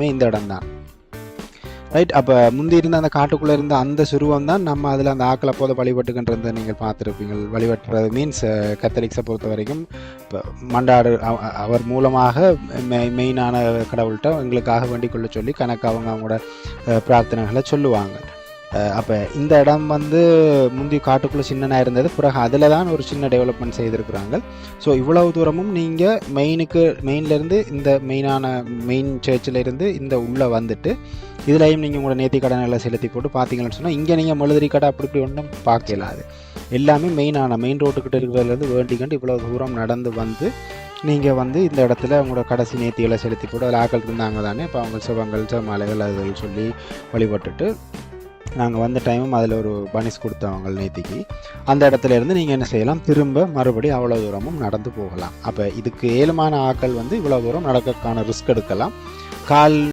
இந்த இடம் தான் ரைட். அப்போ முந்தி இருந்த அந்த காட்டுக்குள்ளே இருந்த அந்த சுருவம் தான் நம்ம அதில் அந்த ஆக்களை போத வழிபட்டுக்கின்றதை நீங்கள் பார்த்துருப்பீங்க. வழிபட்டுறது மீன்ஸ் கத்தலிக்ஸை பொறுத்த வரைக்கும் இப்போ மண்டாடு அவர் மூலமாக மெயினான கடவுள்கிட்ட எங்களுக்காக வேண்டிக் கொள்ள சொல்லி கணக்கு அவங்களோட பிரார்த்தனைகளை சொல்லுவாங்க. அப்போ இந்த இடம் முந்தி காட்டுக்குள்ளே சின்னனாக இருந்தது, பிறகு அதில் தான் ஒரு சின்ன டெவலப்மெண்ட் செய்திருக்கிறாங்க. ஸோ இவ்வளவு தூரமும் நீங்கள் மெயின்லேருந்து இந்த மெயின் சர்ச்சில் இருந்து இந்த உள்ளே வந்துட்டு இதுலையும் நீங்கள் உங்களோட நேர்த்தி கடனை செலுத்தி போட்டு பார்த்தீங்கன்னு சொன்னால் இங்கே நீங்கள் மெழுதிரி கடை அப்படி ஒன்றும் பார்க்கலாது. எல்லாமே மெயின் ரோட்டுக்கிட்ட இருக்கிறதுலேருந்து வேண்டிக்கண்டு இவ்வளோ தூரம் நடந்து வந்து நீங்கள் இந்த இடத்துல உங்களோட கடைசி நேர்த்திகளை செலுத்தி போட்டு அதில் ஆக்கள் இருந்தாங்க தானே. இப்போ அவங்க சிவங்கள் மாலைகள் அதில் சொல்லி வழிபட்டுட்டு நாங்கள் வந்த டைமும் அதில் ஒரு பனிஸ் கொடுத்தவங்க நேத்திக்கு அந்த இடத்துல இருந்து நீங்கள் என்ன செய்யலாம், திரும்ப மறுபடியும் அவ்வளோ தூரமும் நடந்து போகலாம். அப்போ இதுக்கு ஏழுமான ஆக்கள் இவ்வளோ தூரம் நடக்கிறதுக்கான ரிஸ்க் எடுக்கலாம். கால்